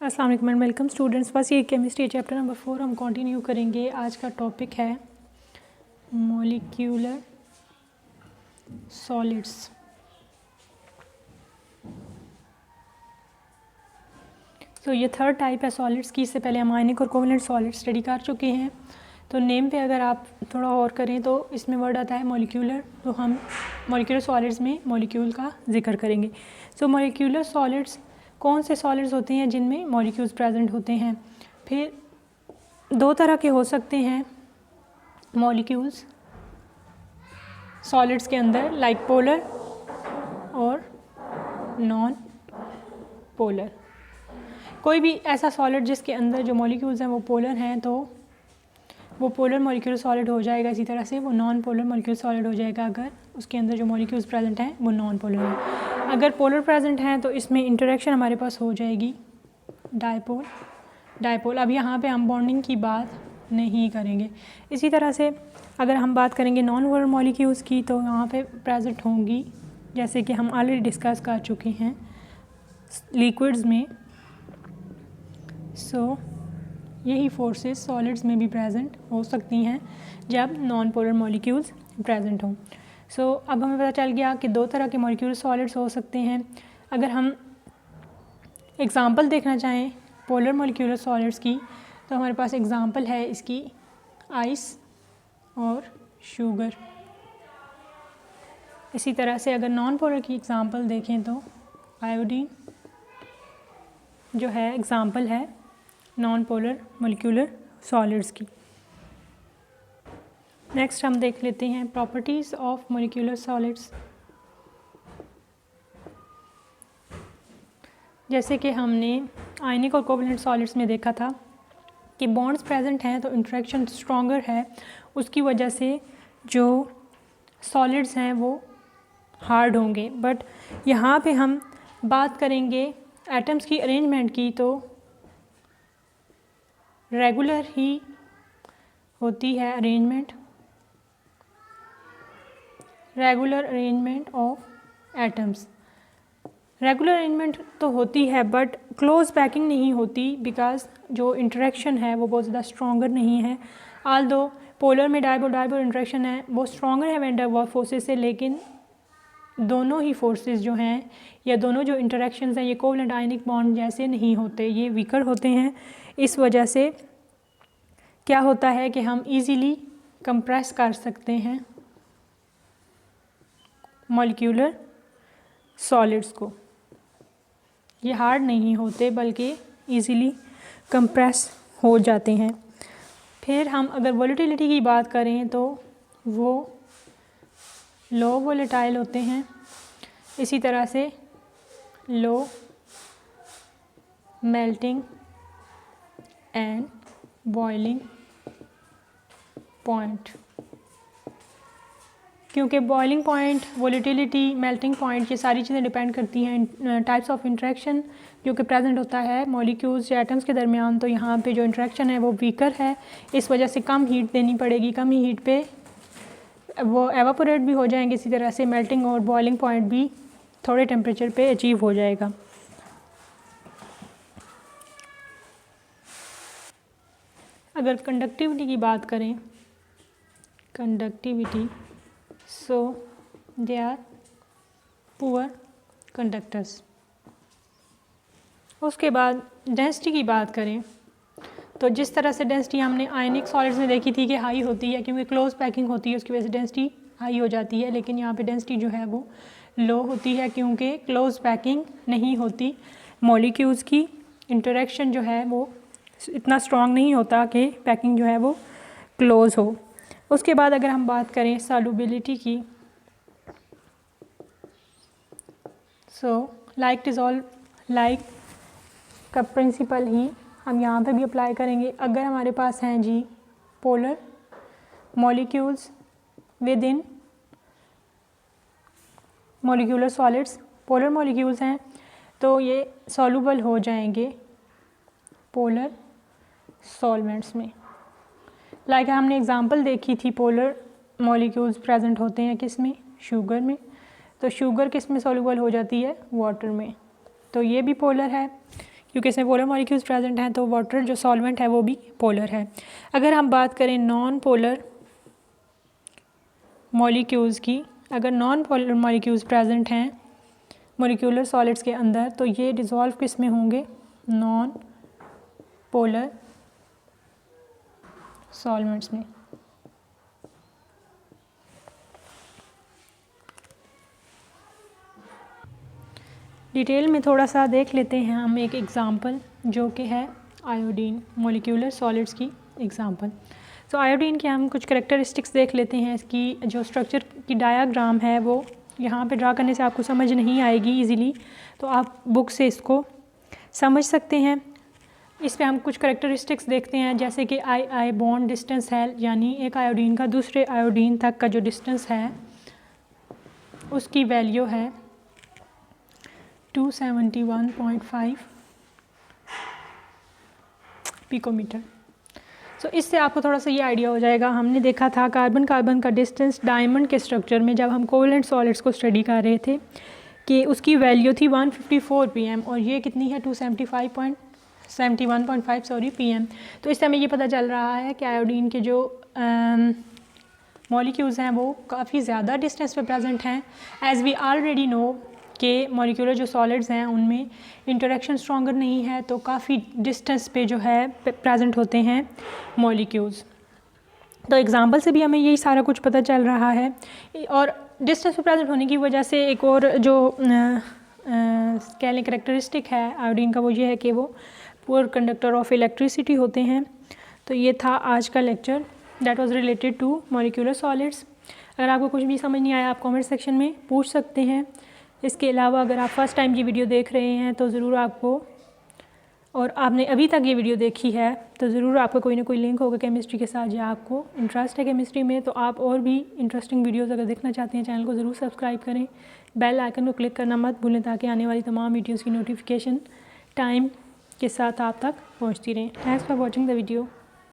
अस्सलाम वालेकुम and welcome students. बस ये केमिस्ट्री चैप्टर नंबर 4 हम कंटिन्यू करेंगे। आज का टॉपिक है मॉलिक्यूलर सॉलिड्स। तो ये थर्ड टाइप है सॉलिड्स की। इससे पहले हम आयनिक और कोवलेंट सॉलिड स्टडी कर चुके हैं। तो नेम पे अगर आप थोड़ा और करें तो इसमें वर्ड आता है मॉलिक्यूलर, तो हम मॉलिक्यूलर सॉलिड्स में मॉलिक्यूल का जिक्र करेंगे। सो मॉलिक्यूलर सॉलिड्स कौन से सॉलिड्स होते हैं जिनमें मॉलिक्यूल्स प्रेजेंट होते हैं। फिर दो तरह के हो सकते हैं मॉलिक्यूल्स सॉलिड्स के अंदर, लाइक पोलर और नॉन पोलर। कोई भी ऐसा सॉलिड जिसके अंदर जो मॉलिक्यूल्स हैं वो पोलर हैं तो वो पोलर मॉलिक्यूलर सॉलिड हो जाएगा। इसी तरह से वो नॉन पोलर मॉलिक्यूलर सॉलिड हो जाएगा अगर उसके अंदर जो मॉलिक्यूल्स प्रेजेंट हैं वो नॉन पोलर हैं। अगर पोलर प्रेजेंट हैं तो इसमें इंटरेक्शन हमारे पास हो जाएगी डायपोल डायपोल। अब यहाँ पे हम बॉन्डिंग की बात नहीं करेंगे। इसी तरह से अगर हम बात करेंगे नॉन पोलर मॉलिक्यूल्स की तो यहाँ पे प्रेजेंट होंगी, जैसे कि हम ऑलरेडी डिस्कस कर चुके हैं, लिक्विड्स में। सो यही फोर्सेस सॉलिड्स में भी प्रेजेंट हो सकती हैं जब नॉन पोलर मॉलिक्यूल्स प्रेजेंट हों। सो अब हमें पता चल गया कि दो तरह के मॉलिक्यूलर सॉलिड्स हो सकते हैं। अगर हम एग्ज़ाम्पल देखना चाहें पोलर मॉलिक्यूलर सॉलिड्स की तो हमारे पास एग्ज़ाम्पल है इसकी आइस और शुगर। इसी तरह से अगर नॉन पोलर की एग्ज़ाम्पल देखें तो आयोडीन जो है एग्ज़ाम्पल है नॉन पोलर मॉलिक्यूलर सॉलिड्स की। नेक्स्ट हम देख लेते हैं प्रॉपर्टीज़ ऑफ मॉलिक्यूलर सॉलिड्स। जैसे कि हमने आयनिक और कोवलेंट सॉलिड्स में देखा था कि बॉन्ड्स प्रेजेंट हैं तो इंटरेक्शन स्ट्रॉन्गर है, उसकी वजह से जो सॉलिड्स हैं वो हार्ड होंगे। बट यहाँ पे हम बात करेंगे एटम्स की अरेंजमेंट की तो रेगुलर ही होती है arrangement, regular arrangement of atoms. Regular arrangement तो होती है बट क्लोज पैकिंग नहीं होती, बिकॉज जो इंटरेक्शन है वो बहुत ज़्यादा स्ट्रॉन्गर नहीं है। आल दो पोलर में डायपोल इंटरेक्शन है वो स्ट्रॉन्गर है वैन डर वाल्स फोर्सेस से, लेकिन दोनों ही फोर्सेस जो हैं या दोनों जो इंटरेक्शंस हैं ये कोवलेंट आयनिक बॉन्ड जैसे नहीं होते, ये वीकर होते हैं। इस वजह से क्या होता है कि हम इजीली कंप्रेस कर सकते हैं मॉलिक्यूलर सॉलिड्स को। ये हार्ड नहीं होते बल्कि इजीली कंप्रेस हो जाते हैं। फिर हम अगर वोलेटिलिटी की बात करें तो वो लो वोलेटाइल होते हैं। इसी तरह से low melting and boiling point, क्योंकि boiling point, volatility, melting point ये सारी चीज़ें डिपेंड करती हैं टाइप्स ऑफ इंटरेक्शन जो कि प्रेजेंट होता है मॉलिक्यूल्स या एटम्स के दरमियान। तो यहाँ पे जो इंटरेक्शन है वो वीकर है, इस वजह से कम हीट देनी पड़ेगी, कम ही हीट पे वो एवापोरेट भी हो जाएंगे। इसी तरह से मेल्टिंग और बॉइलिंग पॉइंट भी थोड़े टेम्परेचर पे अचीव हो जाएगा। अगर कंडक्टिविटी की बात करें, conductivity, so they are poor conductors. उसके बाद डेंसिटी की बात करें तो जिस तरह से डेंसिटी हमने आयनिक सॉलिड्स में देखी थी कि हाई होती है क्योंकि क्लोज पैकिंग होती है, उसकी वजह से डेंसिटी हाई हो जाती है, लेकिन यहाँ पे डेंसिटी जो है वो लो होती है क्योंकि क्लोज पैकिंग नहीं होती। मॉलिक्यूल्स की इंटरेक्शन जो है वो इतना स्ट्रॉन्ग नहीं होता कि पैकिंग जो है वो क्लोज हो। उसके बाद अगर हम बात करें सॉल्युबिलिटी की, सो लाइक डिज़ोल्व लाइक का प्रिंसिपल ही हम यहाँ पे भी अप्लाई करेंगे। अगर हमारे पास हैं जी polar molecules within molecular solids, polar molecules हैं तो ये सॉल्युबल हो जाएंगे पोलर सॉल्वेंट्स में। लाइक हमने एग्जांपल देखी थी पोलर मॉलिक्यूल्स प्रेजेंट होते हैं किस में, शुगर में। तो शुगर किस में सॉल्युबल हो जाती है, वाटर में। तो ये भी पोलर है क्योंकि इसमें पोलर मॉलिक्यूल्स प्रेजेंट हैं, तो वाटर जो सॉल्वेंट है वो भी पोलर है। अगर हम बात करें नॉन पोलर मॉलिक्यूल्स की, अगर नॉन पोलर मॉलिक्यूल्स प्रेजेंट हैं मॉलिक्यूलर सॉलिड्स के अंदर, तो ये डिज़ोल्व किस में होंगे, नॉन पोलर सॉल्वेंट्स में। डिटेल में थोड़ा सा देख लेते हैं हम एक एग्ज़ाम्पल, जो कि है आयोडीन, मॉलिक्यूलर सॉलिड्स की एग्ज़ाम्पल। तो आयोडीन के हम कुछ करैक्टरिस्टिक्स देख लेते हैं। इसकी जो स्ट्रक्चर की डायाग्राम है वो यहाँ पे ड्रा करने से आपको समझ नहीं आएगी इजीली, तो आप बुक से इसको समझ सकते हैं। इस पे हम कुछ करैक्टरिस्टिक्स देखते हैं, जैसे कि आई बॉन्ड डिस्टेंस है, यानी एक आयोडीन का दूसरे आयोडीन तक का जो डिस्टेंस है उसकी वैल्यू है 271.5 पिकोमीटर। तो इससे आपको थोड़ा सा ये आइडिया हो जाएगा। हमने देखा था कार्बन कार्बन का डिस्टेंस डायमंड के स्ट्रक्चर में, जब हम कोवलेंट सॉलिड्स को स्टडी कर रहे थे, कि उसकी वैल्यू थी 154 pm और ये कितनी है 271.5 pm। तो इससे हमें ये पता चल रहा है कि आयोडीन के जो मॉलिक्यूल्स हैं वो काफ़ी ज़्यादा डिस्टेंस पे प्रेजेंट हैं। एज़ वी ऑलरेडी नो कि मॉलिक्यूलर जो सॉलिड्स हैं उनमें इंटरेक्शन स्ट्रॉन्गर नहीं है, तो काफ़ी डिस्टेंस पे जो है प्रेजेंट होते हैं मॉलिक्यूल्स। तो एग्जांपल से भी हमें यही सारा कुछ पता चल रहा है। और डिस्टेंस पे प्रेजेंट होने की वजह से एक और जो कह लें करैक्टरिस्टिक है आयोडीन का, वो ये है कि वो पुअर कंडक्टर ऑफ इलेक्ट्रिसिटी होते हैं। तो ये था आज का lecture that was related to molecular solids. अगर आपको कुछ भी समझ नहीं आया आप कमेंट सेक्शन में पूछ सकते हैं। इसके अलावा अगर आप फर्स्ट टाइम ये वीडियो देख रहे हैं तो ज़रूर आपको, और आपने अभी तक ये वीडियो देखी है तो ज़रूर आपका कोई ना कोई लिंक होगा केमिस्ट्री के साथ, या आपको इंटरेस्ट है केमिस्ट्री में, तो आप और भी इंटरेस्टिंग वीडियोस अगर देखना चाहते हैं चैनल को ज़रूर सब्सक्राइब करें। बेल आइकन को क्लिक करना मत भूलें, ताकि आने वाली तमाम वीडियोज़ की नोटिफिकेशन टाइम के साथ आप तक पहुँचती रहें। Thanks for watching the video.